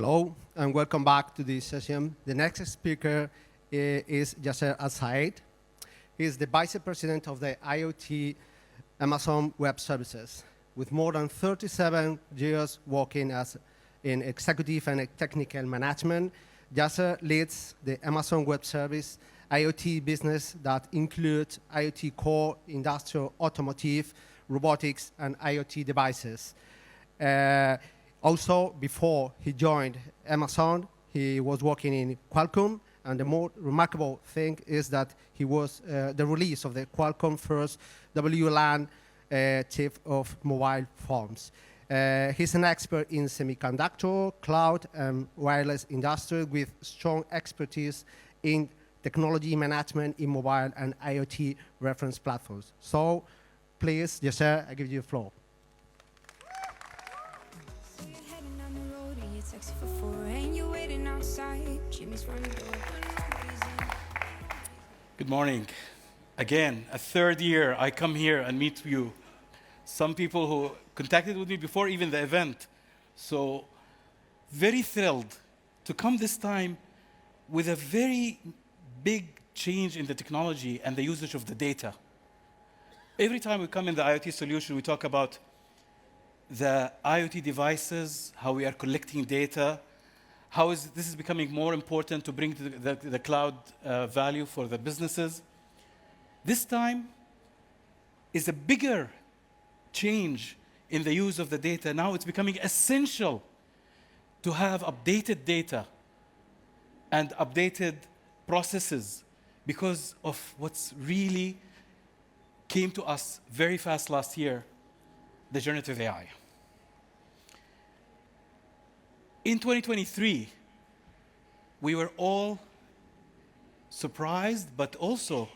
Hello, and welcome back to this session. The next speaker is Yasser Alsaied. He is the Vice President of the IoT Amazon Web Services. With more than 37 years working in executive and technical management, Yasser leads the Amazon Web Service IoT business that includes IoT core, industrial, automotive, robotics, and IoT devices. Also, before he joined Amazon, he was working in Qualcomm, and the more remarkable thing is that he was the release of the Qualcomm first WLAN chip of mobile phones. He's an expert in semiconductor, cloud, and wireless industry with strong expertise in technology management in mobile and IoT reference platforms. So, please, Yasser, I give you the floor. Good morning. Again, a third year I come here and meet you. Some people who contacted with me before even the event. So very thrilled to come this time with a very big change in the technology and the usage of the data. Every time we come in the IoT solution, we talk about the IoT devices, how we are collecting data, how this is becoming more important to bring the cloud value for the businesses. This time is a bigger change in the use of the data. Now it's becoming essential to have updated data and updated processes because of what's really came to us very fast last year, the generative AI. In 2023, we were all surprised, but also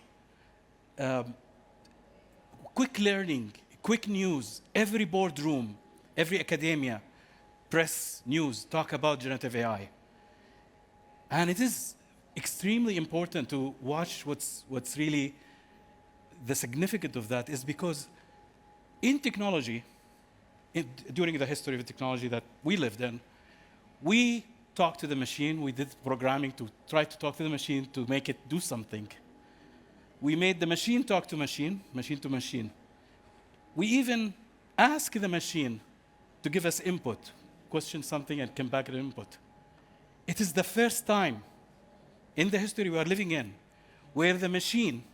quick learning, quick news. Every boardroom, every academia, press, news talk about generative AI. And it is extremely important to watch what's really the significance of that is because in technology, during the history of technology that we lived in, we talked to the machine. We did programming to try to talk to the machine to make it do something. We made the machine talk to machine, machine to machine. We even asked the machine to give us input, question something and come back with input. It is the first time in the history we are living in where the machine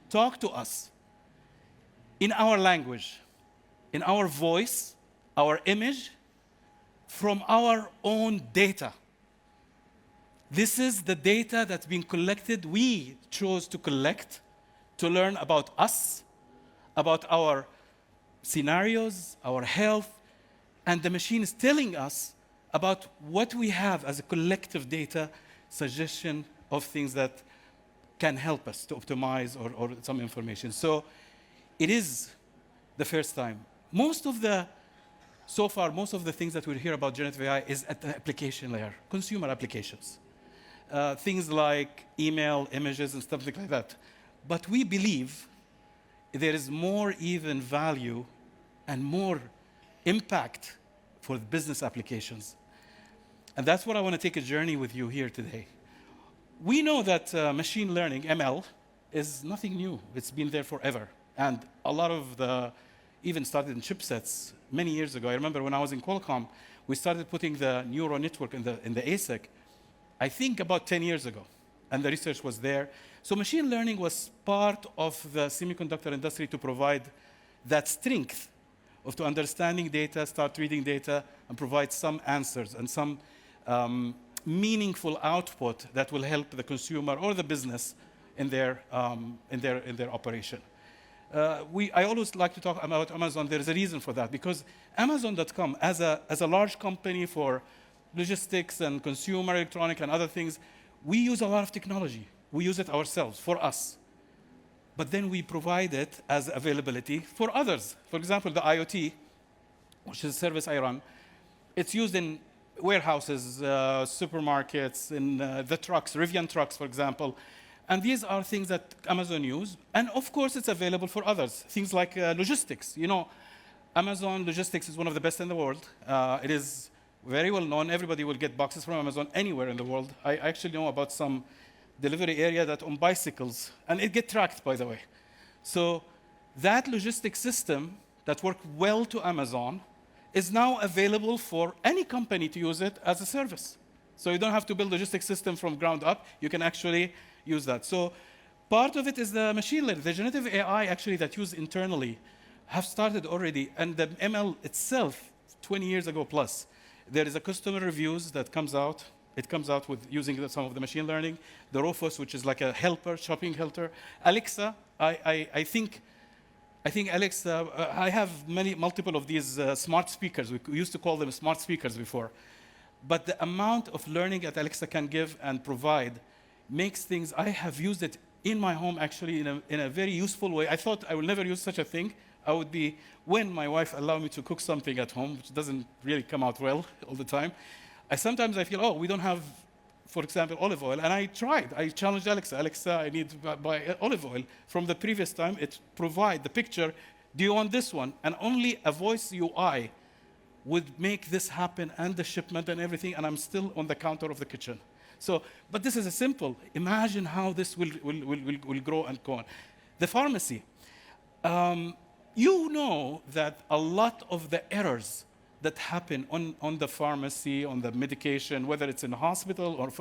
talked to us in our language, in our voice, our image, from our own data. This is the data that's been collected. We chose to collect, to learn about us, about our scenarios, our health, and the machine is telling us about what we have as a collective data, suggestion of things that can help us to optimize or some information. So it is the first time. So far, most of the things that we hear about generative AI is at the application layer, consumer applications. Things like email, images, and stuff like that. But we believe there is more even value and more impact for the business applications. And that's what I want to take a journey with you here today. We know that machine learning, ML, is nothing new. It's been there forever. And a lot of even started in chipsets many years ago. I remember when I was in Qualcomm, we started putting the neural network in the ASIC, I think about 10 years ago. And the research was there. So machine learning was part of the semiconductor industry to provide that strength of to understanding data, start reading data, and provide some answers and some meaningful output that will help the consumer or the business in their operation. I always like to talk about Amazon. There is a reason for that, because Amazon.com, as a large company for logistics and consumer electronic and other things, we use a lot of technology. We use it ourselves, for us. But then we provide it as availability for others. For example, the IoT, which is a service I run, it's used in warehouses, supermarkets, in the trucks, Rivian trucks, for example. And these are things that Amazon use. And of course, it's available for others. Things like logistics. You know, Amazon Logistics is one of the best in the world. It is very well known. Everybody will get boxes from Amazon anywhere in the world. I actually know about some delivery area that on bicycles, and it gets tracked, by the way. So that logistics system that worked well to Amazon is now available for any company to use it as a service. So you don't have to build a logistics system from ground up. You can actually use that. So part of it is the machine learning. The generative AI actually that used internally have started already. And the ML itself, 20 years ago plus, there is a customer reviews that comes out. It comes out with using some of the machine learning. The Rufus, which is like a helper, shopping helper. Alexa, I think Alexa, I have multiple of these smart speakers. We used to call them smart speakers before. But the amount of learning that Alexa can give and provide makes things, I have used it in my home actually in a very useful way. I thought I will never use such a thing. I would be, when my wife allowed me to cook something at home, which doesn't really come out well all the time, sometimes I feel, oh, we don't have, for example, olive oil. And I tried. I challenged Alexa. Alexa, I need to buy olive oil. From the previous time, it provided the picture. Do you want this one? And only a voice UI would make this happen and the shipment and everything, and I'm still on the counter of the kitchen. So, but this is a simple. Imagine how this will grow and go on. The pharmacy. You know that a lot of the errors that happen on the pharmacy, on the medication, whether it's in the hospital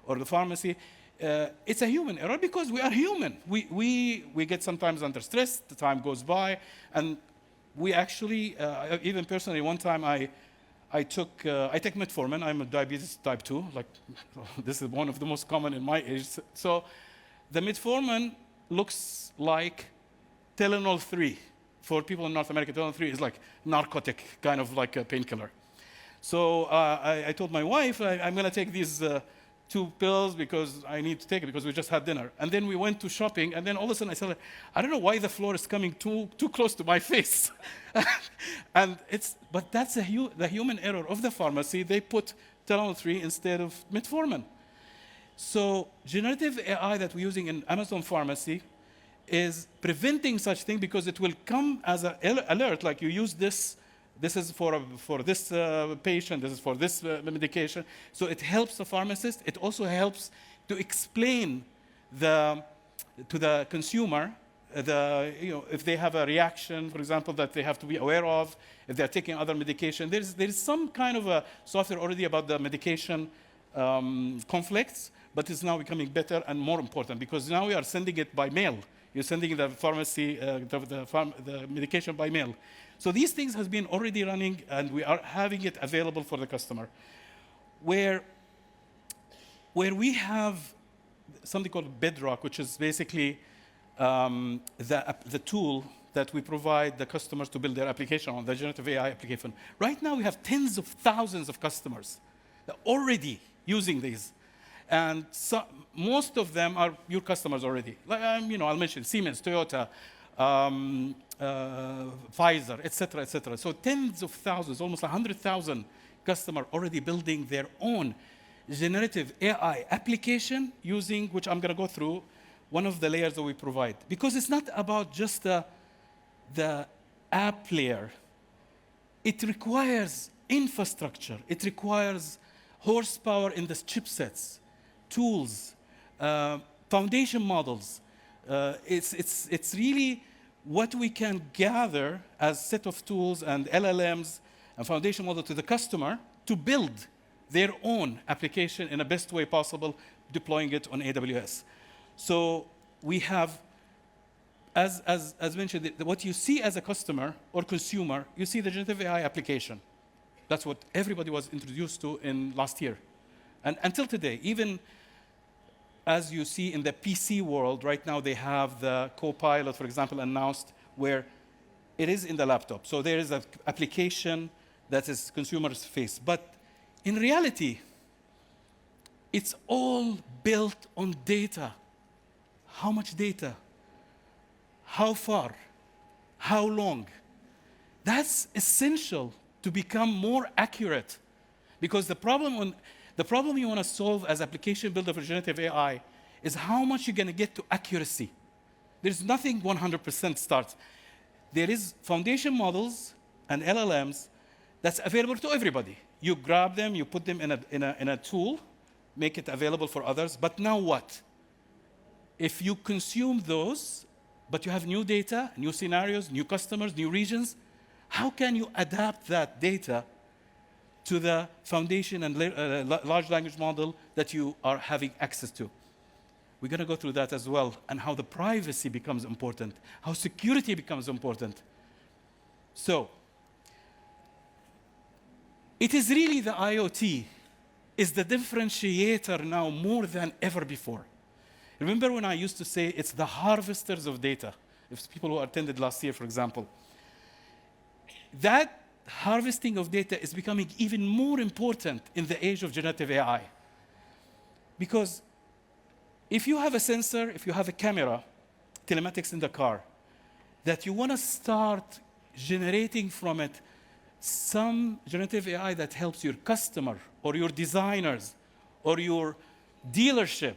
or the pharmacy, it's a human error because we are human. We get sometimes under stress, the time goes by, and we actually, even personally, one time I take metformin. I'm a diabetes type 2. Like, this is one of the most common in my age. So the metformin looks like Tylenol 3. For people in North America, Tylenol 3 is like narcotic, kind of like a painkiller. So I told my wife, I'm going to take these 2 pills because I need to take it because we just had dinner. And then we went to shopping, and then all of a sudden I said, I don't know why the floor is coming too close to my face. But that's the human error of the pharmacy. They put Tylenol 3 instead of metformin. So generative AI that we're using in Amazon Pharmacy is preventing such thing because it will come as an alert, like you use this. This is for this patient, this is for this medication. So it helps the pharmacist. It also helps to explain to the consumer, if they have a reaction, for example, that they have to be aware of, if they're taking other medication. There is some kind of a software already about the medication conflicts, but it's now becoming better and more important because now we are sending it by mail. You're sending the pharmacy, the medication by mail. So these things have been already running, and we are having it available for the customer. Where we have something called Bedrock, which is basically the tool that we provide the customers to build their application on, the generative AI application. Right now, we have tens of thousands of customers that are already using these. And most of them are your customers already. Like, I'll mention Siemens, Toyota, Pfizer, et cetera. So tens of thousands, almost 100,000 customers already building their own generative AI application using, which I'm going to go through, one of the layers that we provide. Because it's not about just the app layer. It requires infrastructure. It requires horsepower in the chipsets, tools, foundation models. It's really what we can gather as set of tools and LLMs and foundation model to the customer to build their own application in the best way possible, deploying it on AWS. So we have, as mentioned, what you see as a customer or consumer, you see the generative AI application. That's what everybody was introduced to in last year. And until today, even as you see in the PC world, right now they have the Copilot, for example, announced where it is in the laptop. So there is an application that is consumer's face. But in reality, it's all built on data. How much data? How far? How long? That's essential to become more accurate. Because the problem you want to solve as application builder for generative AI is how much you're going to get to accuracy. There's nothing 100% starts. There is foundation models and LLMs that's available to everybody. you grab them, you put them in a tool, make it available for others. But now what? If you consume those, but you have new data, new scenarios, new customers, new regions, how can you adapt that data to the foundation and large language model that you are having access to? We're going to go through that as well, and how the privacy becomes important, how security becomes important. So, it is really the IoT is the differentiator now more than ever before. Remember when I used to say it's the harvesters of data? If people who attended last year, for example. That harvesting of data is becoming even more important in the age of generative AI. Because if you have a sensor, if you have a camera, telematics in the car, that you want to start generating from it some generative AI that helps your customer or your designers or your dealership,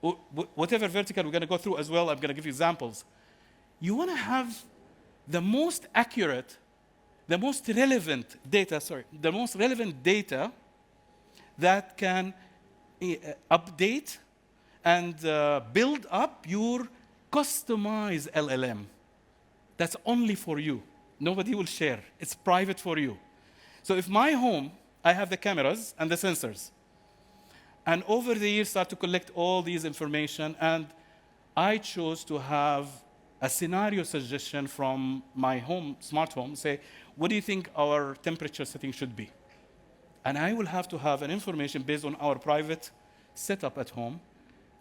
or whatever vertical we're going to go through as well, I'm going to give you examples. You want to have the most accurate, the most relevant data, that can update and build up your customized LLM. That's only for you. Nobody will share. It's private for you. So if my home, I have the cameras and the sensors, and over the years start to collect all these information, and I chose to have a scenario suggestion from my home, smart home, say, what do you think our temperature setting should be? And I will have to have an information based on our private setup at home.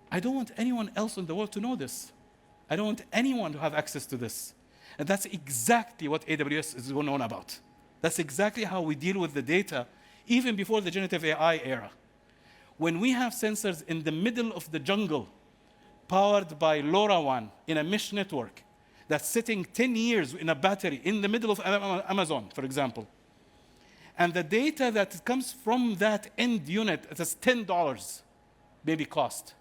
I don't want anyone else in the world to know this. I don't want anyone to have access to this. And that's exactly what AWS is known about. That's exactly how we deal with the data, even before the generative AI era. When we have sensors in the middle of the jungle, powered by LoRaWAN in a mesh network, that's sitting 10 years in a battery in the middle of Amazon, for example, and the data that comes from that end unit, that's $10 maybe cost.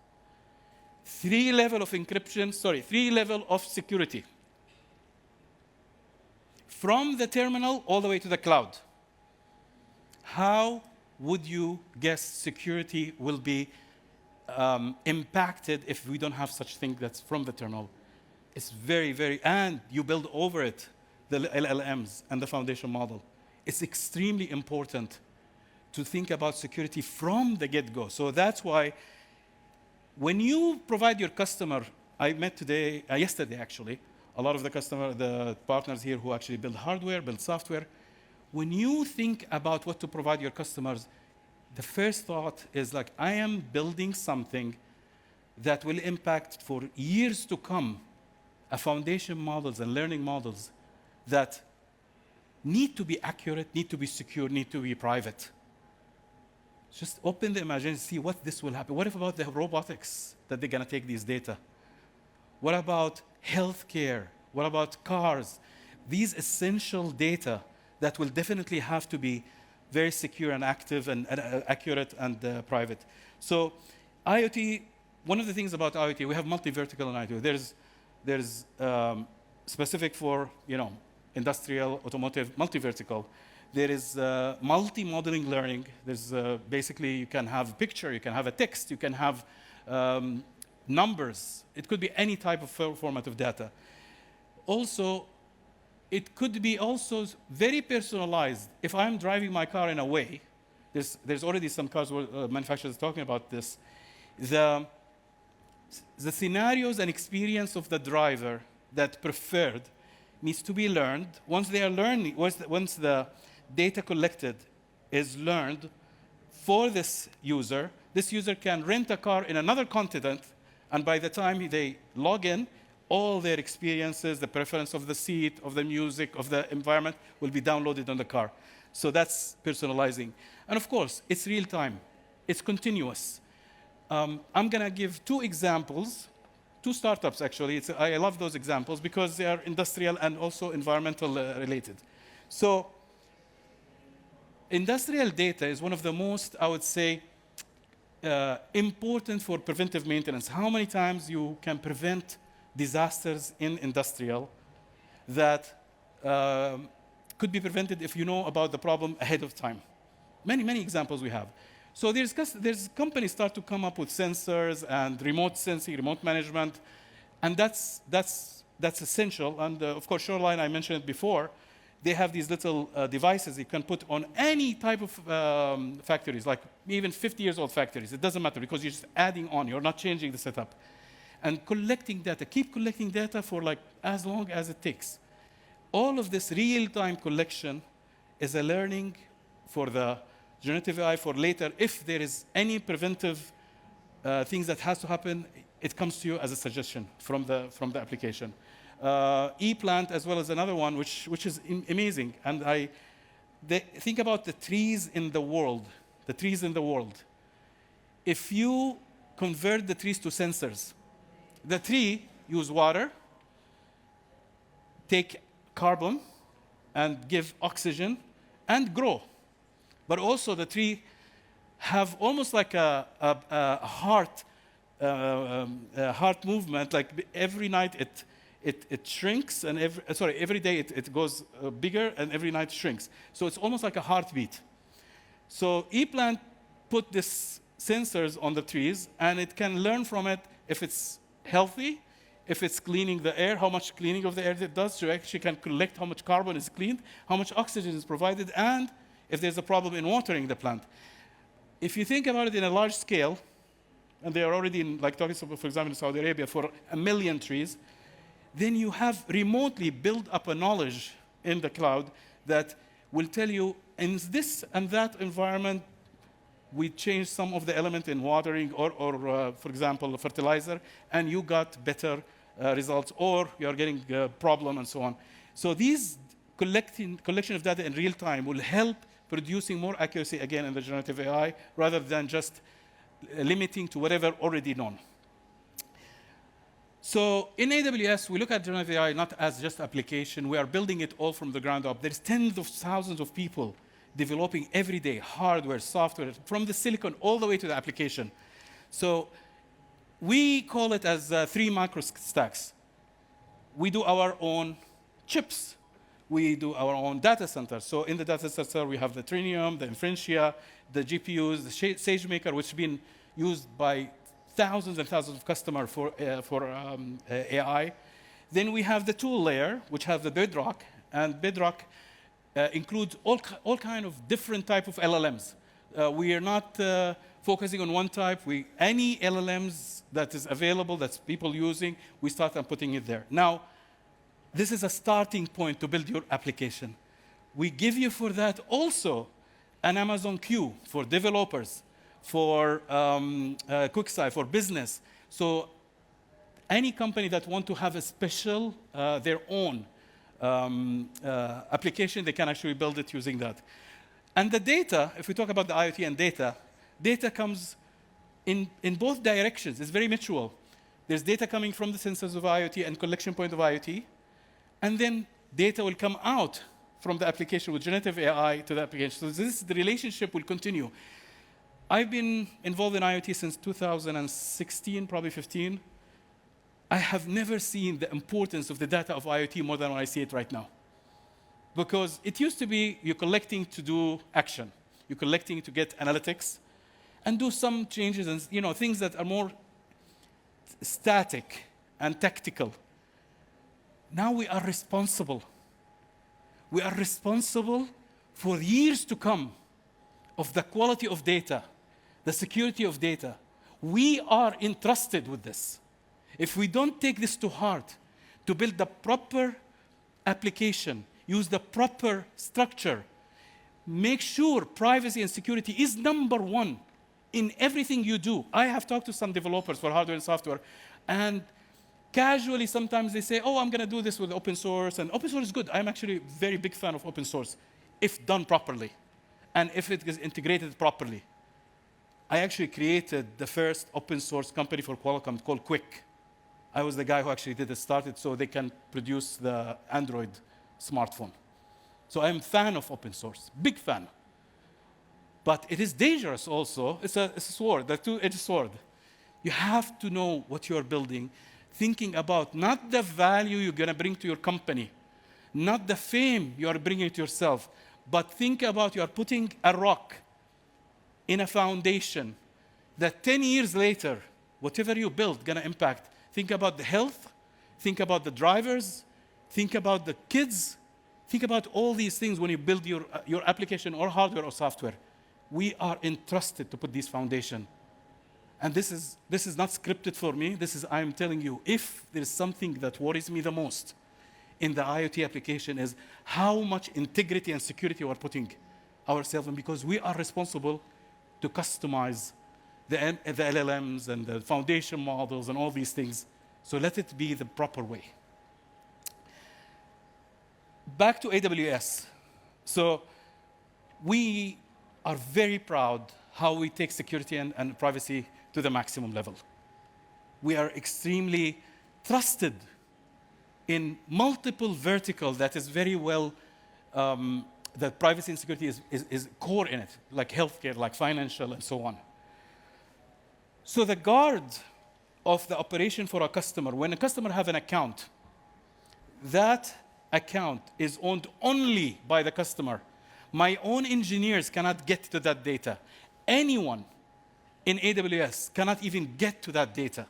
3 level of encryption, 3 level of security. From the terminal all the way to the cloud. How would you guess security will be impacted if we don't have such thing that's from the terminal? It's very, and you build over it the LLMs and the foundation model. It's extremely important to think about security from the get-go. So that's why when you provide your customer, I met yesterday actually, a lot of the partners here who actually build hardware, build software. When you think about what to provide your customers, the first thought is like, I am building something that will impact for years to come, a foundation models and learning models that need to be accurate, need to be secure, need to be private. Just open the imagination, see what this will happen. What about the robotics that they're going to take these data? What about healthcare? What about cars? These essential data that will definitely have to be very secure and active and accurate and private. So IoT, one of the things about IoT, we have multi-vertical in IoT. There's specific for industrial, automotive, multi-vertical. There is multi-modeling learning. There's basically you can have a picture, you can have a text, you can have numbers. It could be any type of format of data. Also, it could be also very personalized. If I'm driving my car in a way, there's already some cars manufacturers talking about this. The scenarios and experience of the driver that preferred needs to be learned. Once they are learning, once the data collected is learned for this user can rent a car in another continent, and by the time they log in, all their experiences, the preference of the seat, of the music, of the environment will be downloaded on the car. So that's personalizing. And of course, it's real time. It's continuous. I'm going to give 2 examples, 2 startups actually. I love those examples because they are industrial and also environmental related. So industrial data is one of the most, I would say, important for preventive maintenance. How many times you can prevent disasters in industrial that could be prevented if you know about the problem ahead of time. Many examples we have. So there's companies start to come up with sensors and remote sensing, remote management, and that's essential. And of course, Shoreline, I mentioned it before, they have these little devices you can put on any type of factories, like even 50-year-old factories. It doesn't matter because you're just adding on. You're not changing the setup. And collecting data, keep collecting data for like as long as it takes. All of this real-time collection is a learning for the generative AI for later. If there is any preventive things that has to happen, it comes to you as a suggestion from the application. ePlant as well as another one, which is amazing. And think about the trees in the world. The trees in the world. If you convert the trees to sensors, the tree use water, take carbon, and give oxygen, and grow. But also the tree have almost like a heart movement. Like every night it shrinks, and every day it goes bigger, and every night shrinks. So it's almost like a heartbeat. So ePlant put these sensors on the trees, and it can learn from it if it's healthy, if it's cleaning the air, how much cleaning of the air it does. So it actually can collect how much carbon is cleaned, how much oxygen is provided, and if there's a problem in watering the plant. If you think about it in a large scale, and they are already in, like talking about, for example, in Saudi Arabia for 1 million trees, then you have remotely built up a knowledge in the cloud that will tell you, in this and that environment, we changed some of the element in watering or for example, fertilizer, and you got better results, or you're getting a problem, and so on. So these collection of data in real time will help producing more accuracy, again, in the generative AI, rather than just limiting to whatever already known. So in AWS, we look at generative AI not as just application. We are building it all from the ground up. There's tens of thousands of people developing every day, hardware, software, from the silicon all the way to the application. So we call it as 3 macro stacks. We do our own chips. We do our own data centers. So in the data center, we have the Trinium, the Inferentia, the GPUs, the SageMaker, which has been used by thousands and thousands of customers for AI. Then we have the tool layer, which has the Bedrock, and Bedrock includes all kind of different type of LLMs. We are not focusing on one type. Any LLMs that is available, that's people using, we start and putting it there. Now, this is a starting point to build your application. We give you for that also an Amazon queue for developers, for QuickSight, for business. So any company that want to have a special, their own application, they can actually build it using that. And the data, if we talk about the IoT and data comes in both directions. It's very mutual. There's data coming from the sensors of IoT and collection point of IoT, and then data will come out from the application with generative AI to the application. So the relationship will continue. I've been involved in IoT since 2016, probably 15. I have never seen the importance of the data of IoT more than when I see it right now. Because it used to be you're collecting to do action. You're collecting to get analytics and do some changes and things that are more static and tactical. Now we are responsible. We are responsible for years to come of the quality of data, the security of data. We are entrusted with this. If we don't take this to heart, to build the proper application, use the proper structure, make sure privacy and security is #1 in everything you do. I have talked to some developers for hardware and software, and casually sometimes they say, oh, I'm going to do this with open source, and open source is good. I'm actually a very big fan of open source, if done properly, and if it is integrated properly. I actually created the first open source company for Qualcomm called Quick. I was the guy who actually did it, started so they can produce the Android smartphone. So I'm a fan of open source, big fan. But it is dangerous also. It's a sword, a two-edged sword. You have to know what you're building, thinking about not the value you're going to bring to your company, not the fame you are bringing to yourself, but think about you are putting a rock in a foundation that 10 years later, whatever you build, gonna impact. Think about the health, think about the drivers, think about the kids, think about all these things when you build your application or hardware or software. We are entrusted to put this foundation. And this is not scripted for me. I'm telling you, if there's something that worries me the most in the IoT application is how much integrity and security we're putting ourselves in, because we are responsible to customize the LLMs and the foundation models and all these things. So let it be the proper way. Back to AWS. So we are very proud how we take security and privacy to the maximum level. We are extremely trusted in multiple verticals that is very well, that privacy and security is core in it, like healthcare, like financial, and so on. So the guard of the operation for a customer, when a customer have an account, that account is owned only by the customer. My own engineers cannot get to that data. Anyone in AWS cannot even get to that data.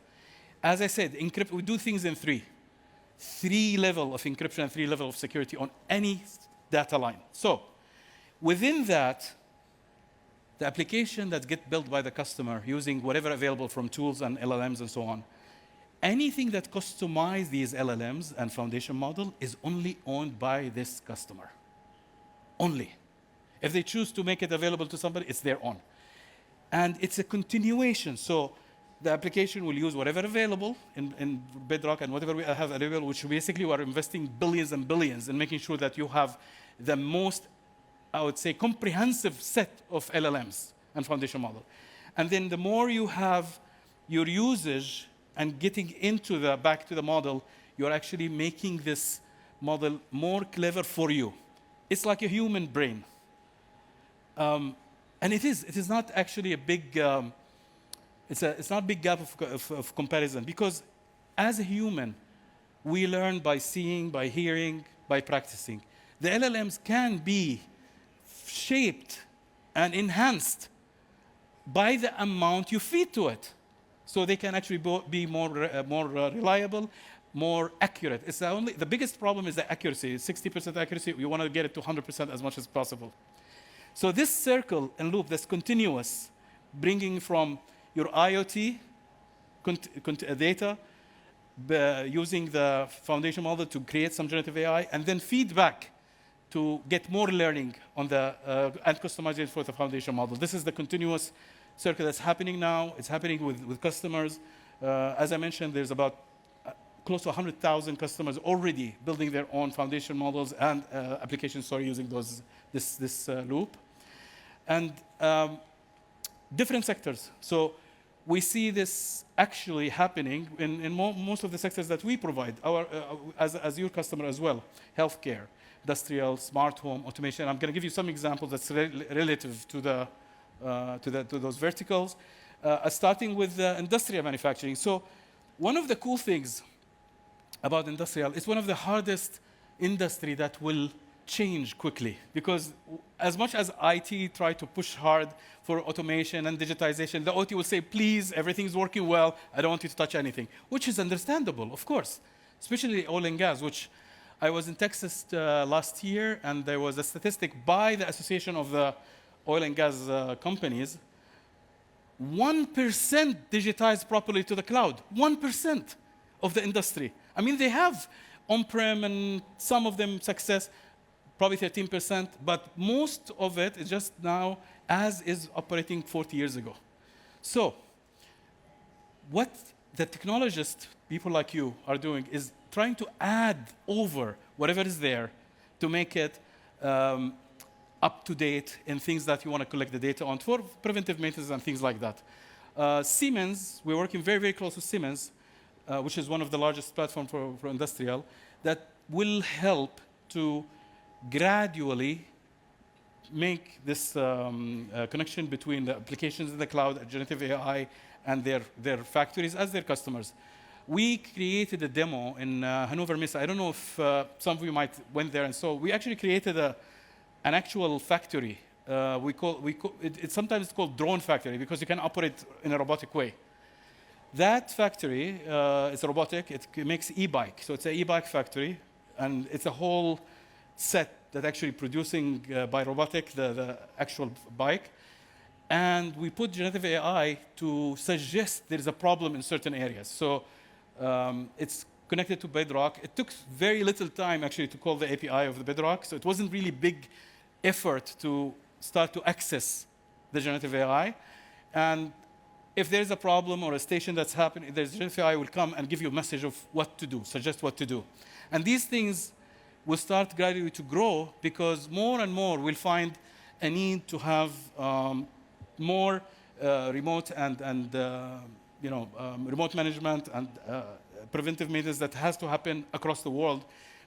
As I said, we do things in three level of encryption and 3 level of security on any data line. So within that, the application that gets built by the customer using whatever available from tools and LLMs and so on, anything that customize these LLMs and foundation model is only owned by this customer. Only. If they choose to make it available to somebody, it's their own. And it's a continuation. So the application will use whatever available in Bedrock and whatever we have available, which basically we are investing billions and billions in making sure that you have the most, I would say, comprehensive set of LLMs and foundation model. And then the more you have your usage and getting into back to the model, you're actually making this model more clever for you. It's like a human brain. And it is not actually a big, it's not a big gap of comparison, because as a human, we learn by seeing, by hearing, by practicing. The LLMs can be shaped and enhanced by the amount you feed to it. So they can actually be more reliable, more accurate. It's the biggest problem is the accuracy. 60% accuracy, we want to get it to 100% as much as possible. So this circle and loop that's continuous, bringing from your IoT data, using the foundation model to create some generative AI, and then feedback to get more learning on the and customize it for the foundation model. This is the continuous circle that's happening now. It's happening with customers. As I mentioned, there's about close to 100,000 customers already building their own foundation models and applications, using this loop. And different sectors. So we see this actually happening in most of the sectors that we provide, as your customer as well. Healthcare, industrial, smart home, automation. I'm going to give you some examples that's relative to those verticals, starting with industrial manufacturing. So one of the cool things about industrial, it's one of the hardest industry that will change quickly, because as much as IT try to push hard for automation and digitization, the OT will say, please, everything's working well, I don't want you to touch anything, which is understandable, of course, especially oil and gas, which I was in Texas last year, and there was a statistic by the Association of the Oil and Gas Companies, 1% digitized properly to the cloud, 1% of the industry. I mean, they have on-prem and some of them success, probably 13%, but most of it is just now as is operating 40 years ago. So what the technologists, people like you, are doing is trying to add over whatever is there to make it up to date in things that you want to collect the data on for preventive maintenance and things like that. Siemens, we're working very, very close with Siemens, which is one of the largest platforms for industrial, that will help to gradually make this connection between the applications in the cloud, generative AI, and their factories as their customers. We created a demo in Hannover Messe. I don't know if some of you might went there and saw. We actually created an actual factory it's sometimes called drone factory because you can operate in a robotic way. That factory is robotic. It makes e-bike. So it's an e-bike factory, and it's a whole set that actually producing by robotic the actual bike. And we put generative AI to suggest there is a problem in certain areas. So it's connected to Bedrock. It took very little time actually to call the API of the Bedrock. So it wasn't really big effort to start to access the generative AI. And if there's a problem or a station that's happening, the generative AI will come and give you a message of what to do, suggest what to do. And these things will start gradually to grow because more and more we'll find a need to have more remote and remote management and preventive maintenance that has to happen across the world.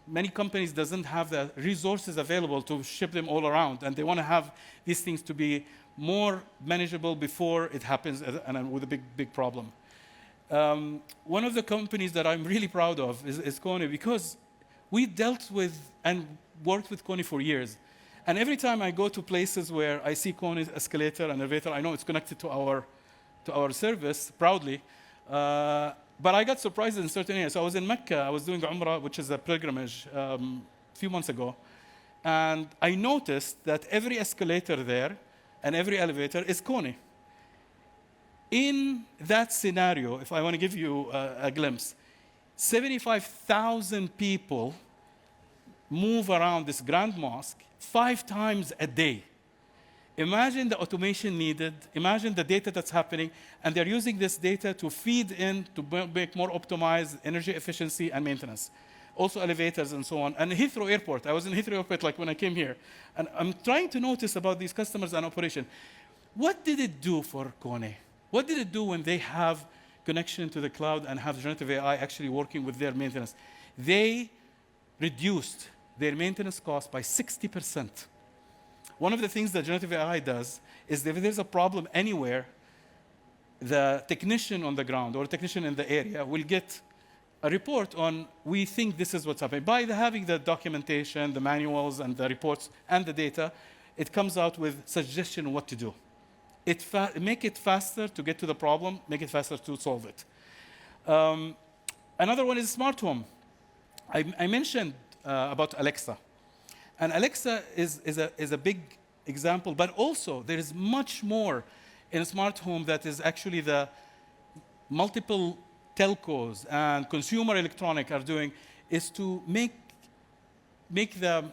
Many companies doesn't have the resources available to ship them all around, and they want to have these things to be more manageable before it happens and with a big problem. One of the companies that I'm really proud of is Kony, because we dealt with and worked with Kony for years. And every time I go to places where I see Kony's escalator and elevator, I know it's connected to our service, proudly. But I got surprised in certain areas. So I was in Mecca, I was doing Umrah, which is a pilgrimage, a few months ago. And I noticed that every escalator there and every elevator is Kony. In that scenario, if I want to give you a glimpse, 75,000 people move around this grand mosque 5 times a day. Imagine the automation needed, imagine the data that's happening, and they're using this data to feed in to make more optimized energy efficiency and maintenance. Also elevators and so on. And Heathrow Airport, I was in Heathrow Airport like when I came here, and I'm trying to notice about these customers and operation. What did it do for Kony? What did it do when they have connection to the cloud and have generative AI actually working with their maintenance? They reduced their maintenance cost by 60%. One of the things that generative AI does is that if there's a problem anywhere, the technician on the ground or a technician in the area will get a report on, we think this is what's happening. By having the documentation, the manuals, and the reports, and the data, it comes out with suggestion on what to do. Make it faster to get to the problem, make it faster to solve it. Another one is smart home. I mentioned about Alexa. And Alexa is a big example, but also there is much more in a smart home that is actually the multiple telcos and consumer electronic are doing, is to make the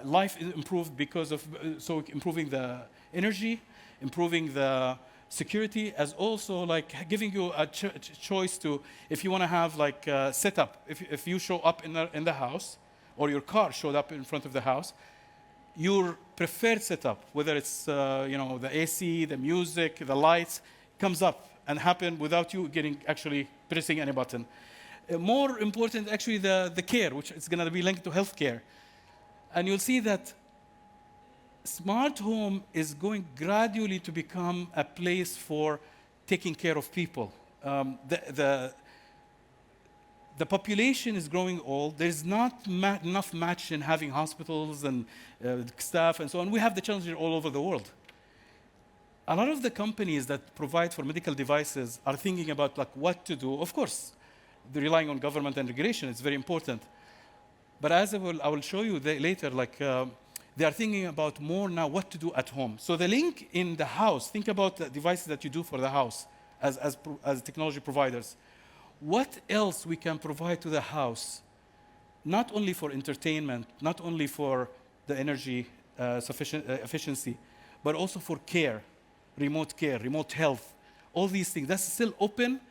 life improved because of, so improving the energy, improving the security, as also like giving you a choice to, if you want to have like a setup, if you show up in the house, or your car showed up in front of the house, your preferred setup, whether it's the AC, the music, the lights, comes up and happen without you actually pressing any button. More important, actually, the care, which is going to be linked to healthcare. And you'll see that smart home is going gradually to become a place for taking care of people. The population is growing old. There's not enough match in having hospitals and staff and so on. We have the challenges all over the world. A lot of the companies that provide for medical devices are thinking about like what to do. Of course, they're relying on government and regulation. It's very important. But as I will show you later, like they are thinking about more now what to do at home. So the link in the house, think about the devices that you do for the house as technology providers. What else we can provide to the house, not only for entertainment, not only for the energy efficiency, but also for care, remote health, all these things. That's still open.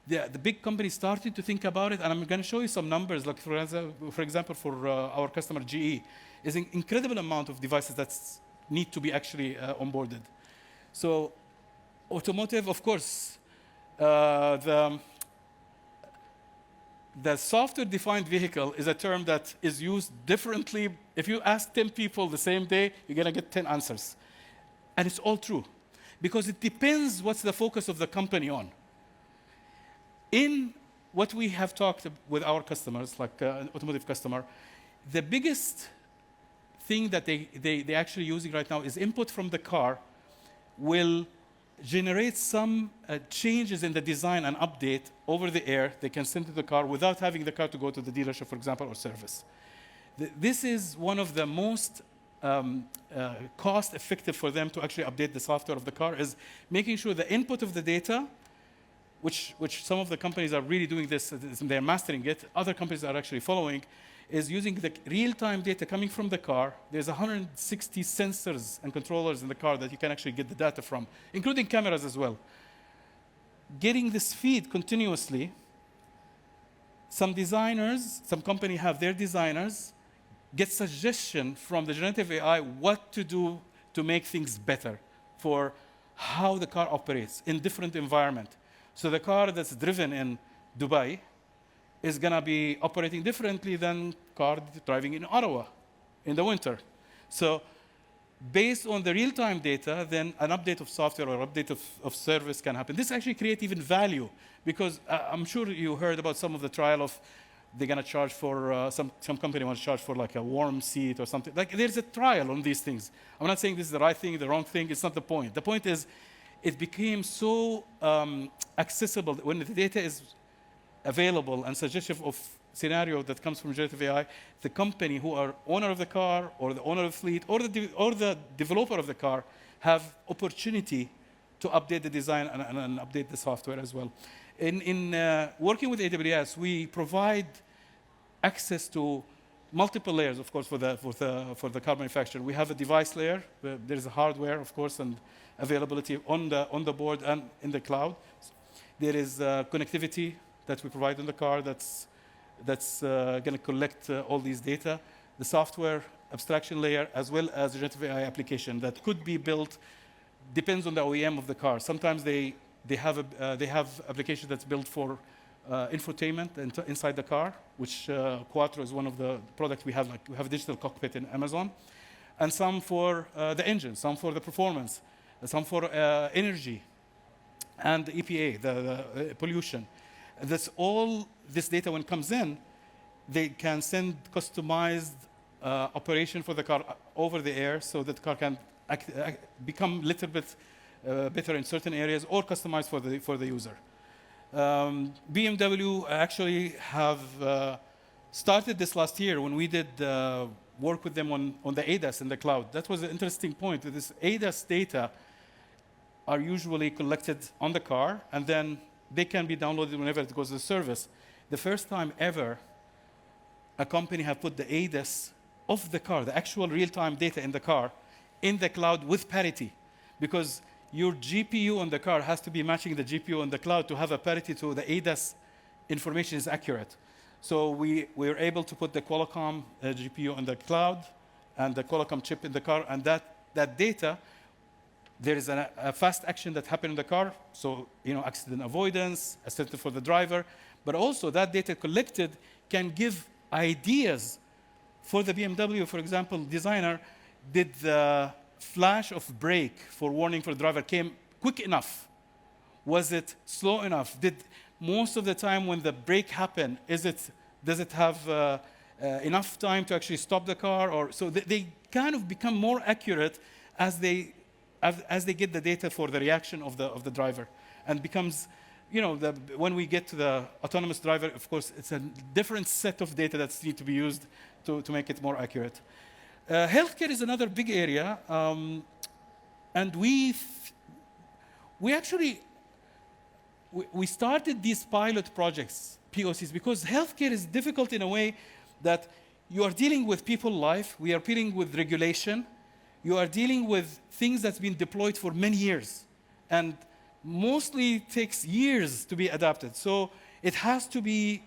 The big companies started to think about it, and I'm going to show you some numbers. Like for example, for our customer GE, is an incredible amount of devices that need to be actually onboarded. So, automotive, of course, the software-defined vehicle is a term that is used differently. If you ask 10 people the same day, you're going to get 10 answers. And it's all true. Because it depends what's the focus of the company on. In what we have talked with our customers, like an automotive customer, the biggest thing that they're actually using right now is input from the car will generate some changes in the design and update over the air. They can send to the car without having the car to go to the dealership, for example, or service. This is one of the most cost-effective for them to actually update the software of the car, is making sure the input of the data, which some of the companies are really doing this, they're mastering it, other companies are actually following, is using the real-time data coming from the car. There's 160 sensors and controllers in the car that you can actually get the data from, including cameras as well. Getting this feed continuously, some company have their designers get suggestion from the generative AI what to do to make things better for how the car operates in different environment. So the car that's driven in Dubai is going to be operating differently than car driving in Ottawa in the winter. So based on the real-time data, then an update of software or update of service can happen. This actually creates even value, because I'm sure you heard about some of the trial of they're going to charge for, some company wants to charge for like a warm seat or something. Like, there's a trial on these things. I'm not saying this is the right thing, the wrong thing. It's not the point. The point is it became so accessible when the data is available and suggestive of scenario that comes from generative AI, the company who are owner of the car or the owner of the fleet or the developer of the car have opportunity to update the design and update the software as well. In working with AWS, we provide access to multiple layers, of course, for the car manufacturer. We have a device layer. There's a hardware, of course, and availability on the board and in the cloud. There is connectivity that we provide in the car that's going to collect all these data. The software abstraction layer, as well as the generative AI application that could be built, depends on the OEM of the car. Sometimes they have application that's built for infotainment inside the car, which Quattro is one of the products we have. Like, we have a digital cockpit in Amazon, and some for the engine, some for the performance, some for energy, and the EPA, the pollution. That's all this data, when it comes in, they can send customized operation for the car over the air, so that the car can become a little bit better in certain areas, or customized for the user. BMW actually have started this last year when we did work with them on the ADAS in the cloud. That was an interesting point. This ADAS data are usually collected on the car, and then they can be downloaded whenever it goes to the service. The first time ever a company have put the ADAS of the car, the actual real-time data in the car, in the cloud with parity, because your GPU on the car has to be matching the GPU on the cloud to have a parity to the ADAS information is accurate. So we were able to put the Qualcomm GPU on the cloud and the Qualcomm chip in the car, and that data, there is a fast action that happened in the car, so accident avoidance, assistance for the driver, but also that data collected can give ideas for the BMW, for example, designer. Did the flash of brake for warning for the driver came quick enough? Was it slow enough? Did most of the time when the brake happened, does it have enough time to actually stop the car? Or so they kind of become more accurate as they get the data for the reaction of the driver, and becomes, when we get to the autonomous driver, of course, it's a different set of data that needs to be used to make it more accurate. Healthcare is another big area, and we started these pilot projects, POCs, because healthcare is difficult in a way that you are dealing with people's life, we are dealing with regulation, you are dealing with things that's been deployed for many years, and mostly takes years to be adapted. So it has to be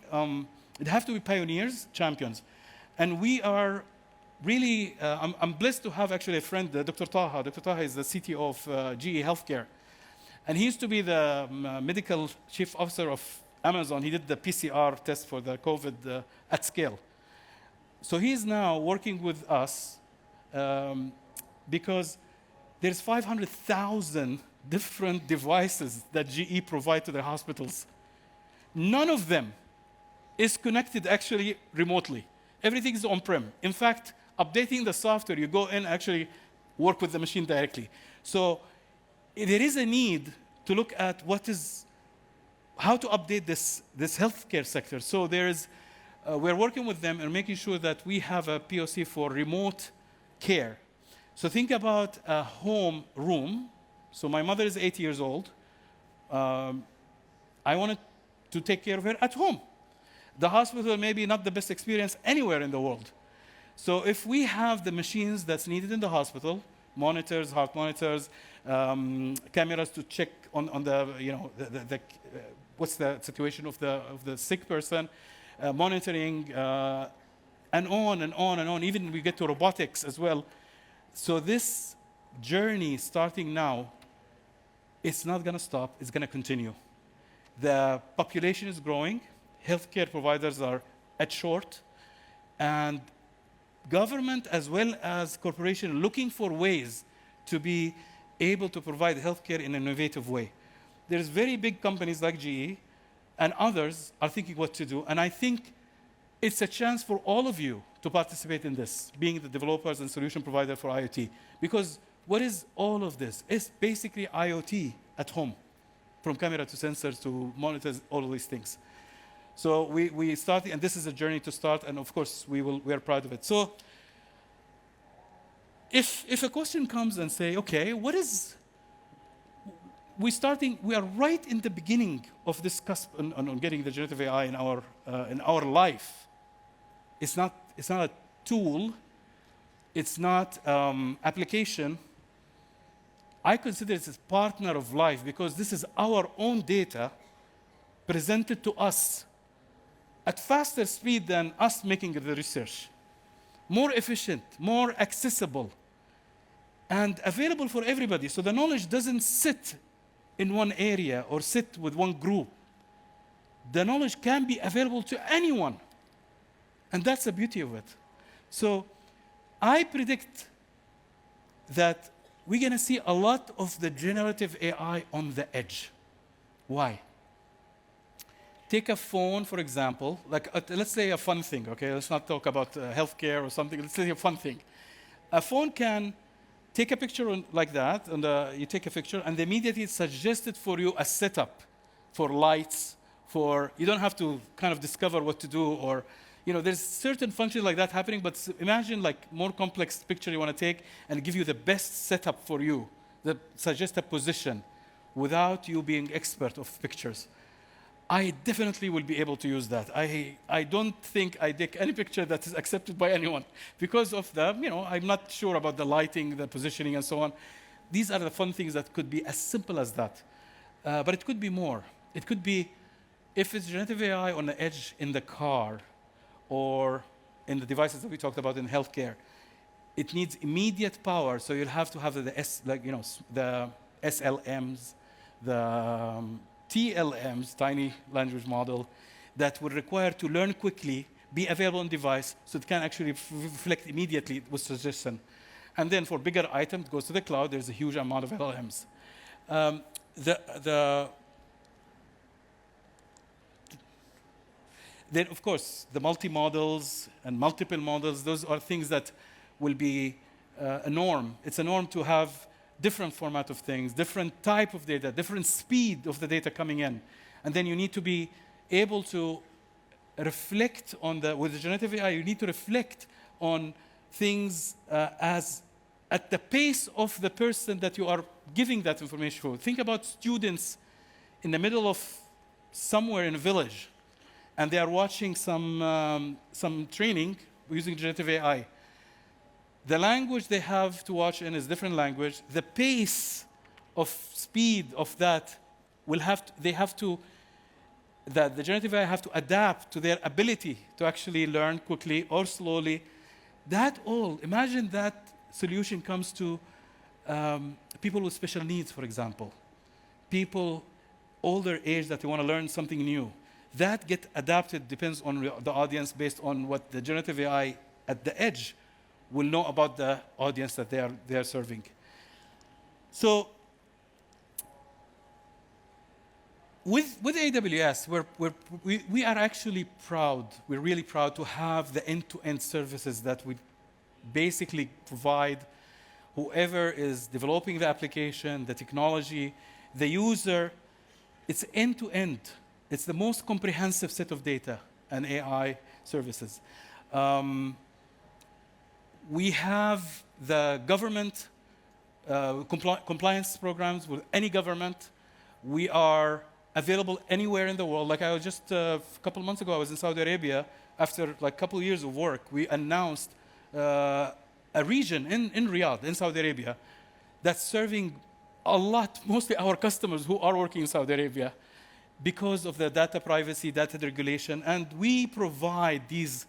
pioneers, champions, and we are really. I'm blessed to have actually a friend, Dr. Taha. Dr. Taha is the CTO of GE Healthcare, and he used to be the medical chief officer of Amazon. He did the PCR test for the COVID at scale. So he's now working with us. Because there's 500,000 different devices that GE provide to the hospitals. None of them is connected actually remotely. Everything is on-prem. In fact, updating the software. You go in, actually work with the machine directly. So there is a need to look at how to update this healthcare sector. So we're working with them and making sure that we have a POC for remote care. So think about a home room. So my mother is 80 years old. I wanted to take care of her at home. The hospital may be not the best experience anywhere in the world. So if we have the machines that's needed in the hospital, monitors, heart monitors, cameras to check on the what's the situation of the sick person, monitoring, and on and on and on. Even we get to robotics as well. So this journey starting now, it's not going to stop. It's going to continue. The population is growing. Healthcare providers are at short. And government as well as corporation looking for ways to be able to provide healthcare in an innovative way. There's very big companies like GE and others are thinking what to do. And I think it's a chance for all of you to participate in this, being the developers and solution provider for IoT. Because what is all of this? It's basically IoT at home, from camera to sensors to monitors, all of these things. So we started, and this is a journey to start, and of course we are proud of it. So if a question comes and say, okay, we are right in the beginning of this cusp on getting the generative AI in our life. It's not a tool. It's not application. I consider it as partner of life because this is our own data presented to us at faster speed than us making the research. More efficient, more accessible, and available for everybody. So the knowledge doesn't sit in one area or sit with one group. The knowledge can be available to anyone. And that's the beauty of it. So I predict that we're going to see a lot of the generative AI on the edge. Why? Take a phone, for example, let's say a fun thing, okay? Let's not talk about healthcare or something. Let's say a fun thing. A phone can take a picture like that, and you take a picture, and immediately it's suggested for you a setup for lights, you don't have to kind of discover what to do, or there's certain functions like that happening, but imagine like more complex picture you want to take and give you the best setup for you, that suggest a position without you being expert of pictures. I definitely will be able to use that. I don't think I take any picture that is accepted by anyone because of I'm not sure about the lighting, the positioning, and so on. These are the fun things that could be as simple as that. But it could be more. It could be, if it's generative AI on the edge in the car or in the devices that we talked about in healthcare, it needs immediate power, so you'll have to have the SLMs, the TLMs, tiny language model, that will require to learn quickly, be available on device, so it can actually reflect immediately with suggestion. And then for bigger items, it goes to the cloud. There's a huge amount of LLMs. Then, of course, the multi-models and multiple models, those are things that will be a norm. It's a norm to have different format of things, different type of data, different speed of the data coming in. And then you need to be able to reflect with the generative AI, you need to reflect on things as at the pace of the person that you are giving that information for. Think about students in the middle of somewhere in a village, and they are watching some training using generative AI. The language they have to watch in is different language. The pace of speed of that the generative AI have to adapt to their ability to actually learn quickly or slowly. Imagine that solution comes to people with special needs, for example. People older age that they want to learn something new. That get adapted depends on the audience based on what the generative AI at the edge will know about the audience that they are serving. So with AWS, we are actually proud. We're really proud to have the end-to-end services that we basically provide whoever is developing the application, the technology, the user, it's end-to-end. It's the most comprehensive set of data and AI services. We have the government compliance programs with any government. We are available anywhere in the world. Like I was just a couple of months ago, I was in Saudi Arabia. After like a couple of years of work, we announced a region in Riyadh, in Saudi Arabia, that's serving a lot, mostly our customers who are working in Saudi Arabia, because of the data privacy, data regulation, and we provide these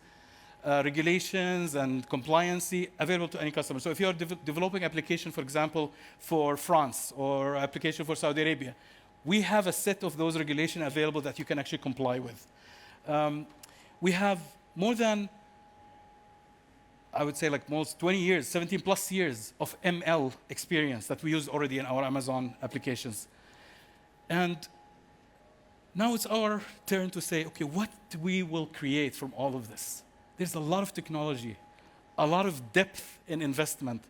regulations and compliancy available to any customer. So if you're developing application, for example, for France or application for Saudi Arabia, we have a set of those regulations available that you can actually comply with. We have more than, I would say like most 20 years, 17 plus years of ML experience that we use already in our Amazon applications. And now it's our turn to say, okay, what we will create from all of this? There's a lot of technology, a lot of depth in investment,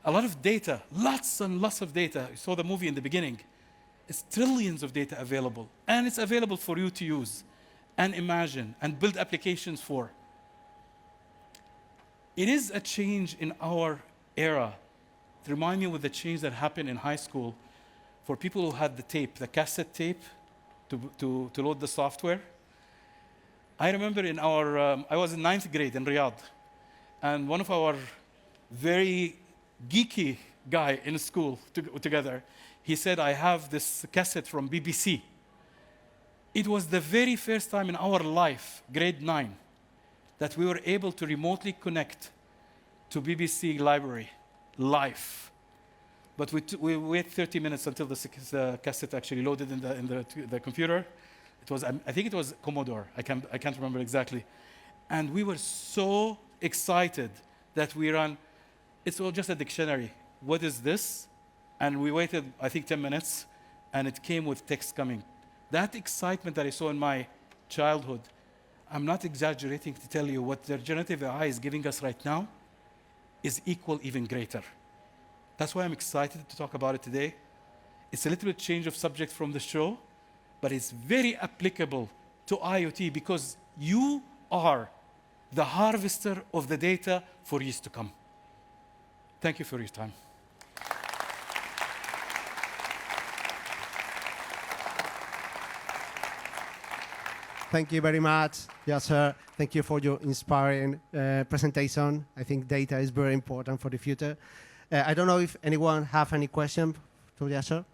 a lot of data, lots and lots of data. You saw the movie in the beginning. It's trillions of data available, and it's available for you to use and imagine and build applications for. It is a change in our era. It reminds me of the change that happened in high school for people who had the tape, the cassette tape, to load the software. I remember in our, I was in 9th grade in Riyadh, and one of our very geeky guy in school together, he said, I have this cassette from BBC. It was the very first time in our life, grade 9, that we were able to remotely connect to BBC library live. But we wait 30 minutes until the cassette actually loaded in the computer. It was, I think it was Commodore. I can't remember exactly. And we were so excited that we ran. It's all just a dictionary. What is this? And we waited, I think, 10 minutes, and it came with text coming. That excitement that I saw in my childhood, I'm not exaggerating to tell you what the generative AI is giving us right now is equal, even greater. That's why I'm excited to talk about it today. It's a little bit change of subject from the show, but it's very applicable to IoT because you are the harvester of the data for years to come. Thank you for your time. Thank you very much, Yasser. Thank you for your inspiring presentation. I think data is very important for the future. I don't know if anyone have any question to Yasser.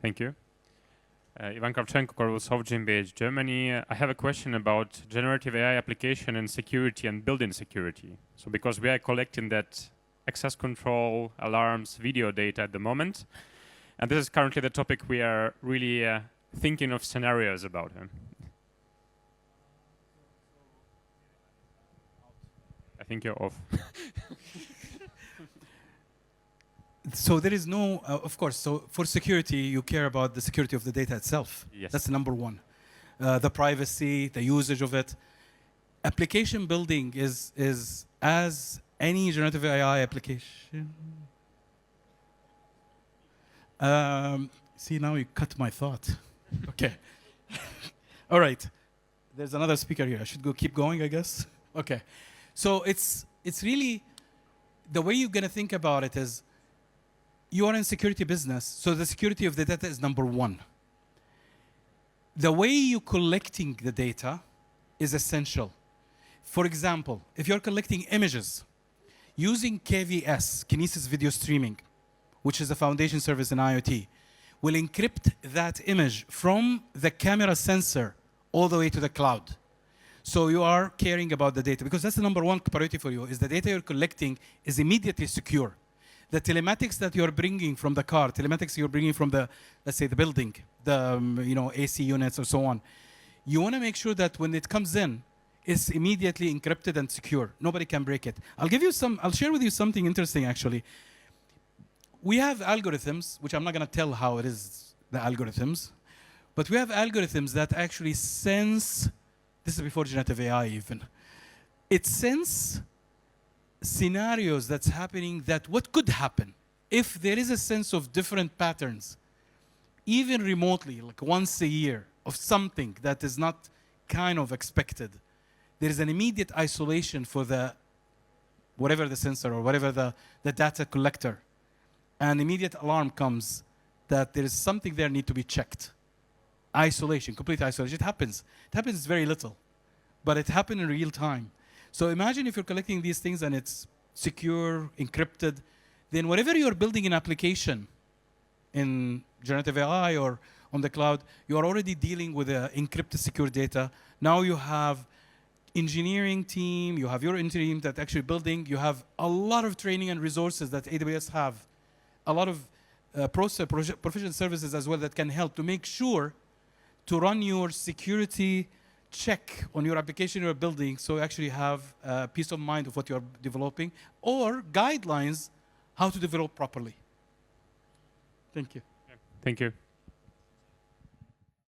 Thank you. Ivan Kravchenko, Korvus GmbH, Germany. I have a question about generative AI application and security and building security. So because we are collecting that access control, alarms, video data at the moment, and this is currently the topic we are really thinking of scenarios about. I think you're off. So there is no, of course, so for security, you care about the security of the data itself. Yes. That's number one. The privacy, the usage of it. Application building is as any generative AI application. See, now you cut my thought. Okay. All right. There's another speaker here. I should keep going, I guess. Okay. So it's really, the way you're going to think about it is, you are in security business, so the security of the data is number one. The way you're collecting the data is essential. For example, if you're collecting images, using KVS, Kinesis Video Streaming, which is a foundation service in IoT, will encrypt that image from the camera sensor all the way to the cloud. So you are caring about the data, because that's the number one priority for you, is the data you're collecting is immediately secure. The telematics that you're bringing from the car, telematics you're bringing from the, let's say, the building, the AC units or so on, you want to make sure that when it comes in, it's immediately encrypted and secure. Nobody can break it. I'll share with you something interesting, actually. We have algorithms, which I'm not going to tell how it is, the algorithms, but we have algorithms that actually sense, this is before generative AI even, it sense scenarios that's happening, that what could happen if there is a sense of different patterns, even remotely, like once a year, of something that is not kind of expected. There is an immediate isolation for the, whatever the sensor or whatever the data collector. An immediate alarm comes that there is something there need to be checked. Isolation, complete isolation. It happens. It happens very little, but it happens in real time. So imagine if you're collecting these things and it's secure, encrypted, then whatever you're building an application in generative AI or on the cloud, you are already dealing with encrypted secure data. Now you have engineering team, you have your engineering team that actually building, you have a lot of training and resources that AWS have, a lot of proficient services as well that can help to make sure to run your security check on your application you're building, so you actually have peace of mind of what you're developing, or guidelines how to develop properly. Thank you. Thank you.